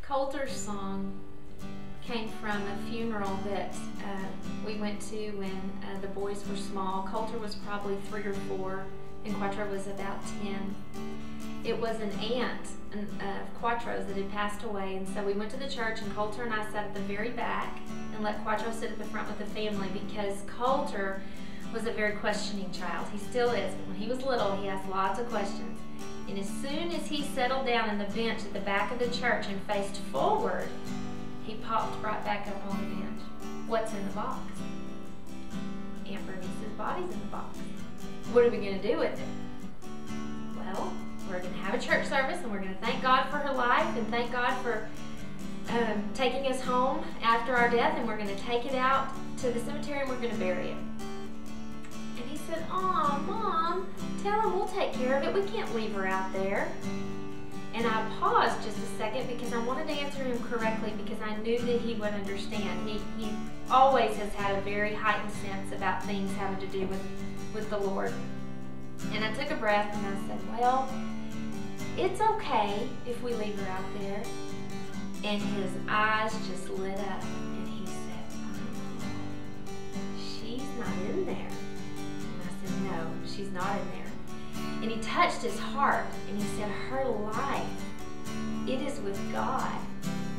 Coulter's song came from a funeral that we went to when the boys were small. Coulter was probably 3 or 4, and Quattro was about 10. It was an aunt of Quattro's that had passed away, and so we went to the church, and Coulter and I sat at the very back and let Quattro sit at the front with the family, because Coulter was a very questioning child. He still is, but when he was little, he asked lots of questions. And as soon as he settled down in the bench at the back of the church and faced forward, he popped right back up on the bench. What's in the box? Aunt Bernice's body's in the box. What are we going to do with it? Well, we're going to have a church service, and we're going to thank God for her life and thank God for taking us home after our death, and we're going to take it out to the cemetery and we're going to bury it. And he said, "Aw, Mom, tell him we'll take care of it. We can't leave her out there." And I paused just a second because I wanted to answer him correctly, because I knew that he would understand. He always has had a very heightened sense about things having to do with the Lord. And I took a breath and I said, "Well, it's okay if we leave her out there." And his eyes just lit up and he said, "She's not in there." And I said, "No, she's not in there." And he touched his heart and he said, "Her life, it is with God.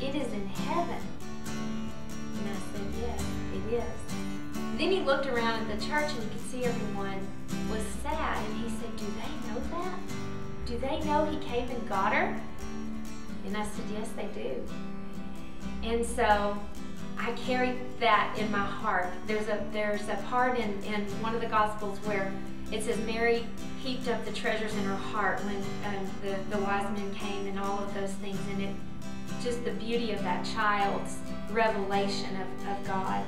It is in heaven." And I said, "Yes, it is." And then he looked around at the church and he could see everyone was sad, and he said, "Do they know that? Do they know he came and got her?" And I said, "Yes, they do." And so I carried that in my heart. There's a part in one of the Gospels where it says Mary heaped up the treasures in her heart when the wise men came and all of those things, and it just the beauty of that child's revelation of God.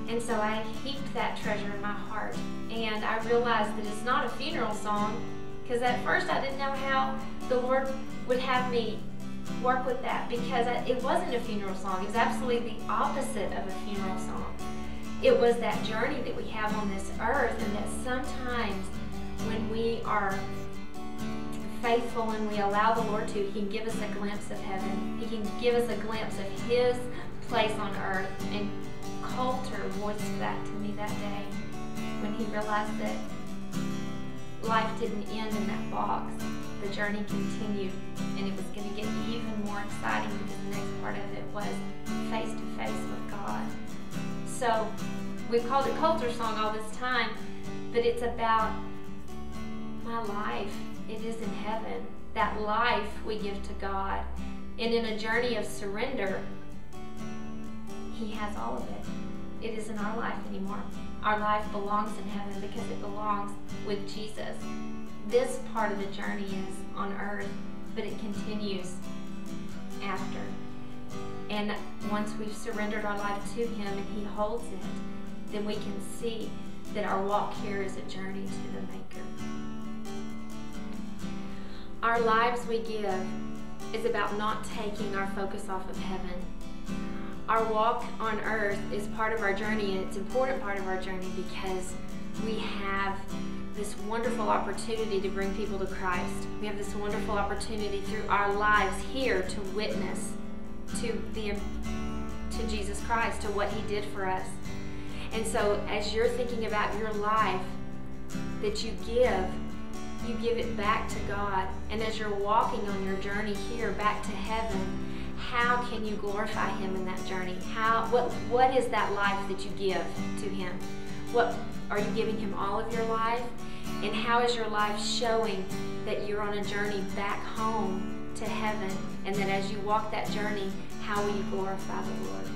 And so I heaped that treasure in my heart, and I realized that it's not a funeral song, because at first I didn't know how the Lord would have me work with that, because it wasn't a funeral song. It was absolutely the opposite of a funeral song. It was that journey that we have on this earth, and that sometimes when we are faithful and we allow the Lord to, He can give us a glimpse of heaven. He can give us a glimpse of His place on earth. And Coulter voiced that to me that day when he realized that life didn't end in that box. The journey continued, and it was going to get even more exciting, because the next part of it was face to face with God. So we've called it Coulter Song all this time, but it's about my life. It is in heaven. That life we give to God. And in a journey of surrender, He has all of it. It isn't our life anymore. Our life belongs in heaven because it belongs with Jesus. This part of the journey is on earth, but it continues after. And once we've surrendered our life to Him and He holds it, then we can see that our walk here is a journey to the Maker. Our lives we give is about not taking our focus off of heaven. Our walk on earth is part of our journey, and it's an important part of our journey, because we have this wonderful opportunity to bring people to Christ. We have this wonderful opportunity through our lives here to witness to Jesus Christ, to what He did for us. And so as you're thinking about your life that you give it back to God. And as you're walking on your journey here back to heaven, how can you glorify Him in that journey? What is that life that you give to Him? What are you giving Him? All of your life? And how is your life showing that you're on a journey back home to heaven, and that as you walk that journey, how will you glorify the Lord?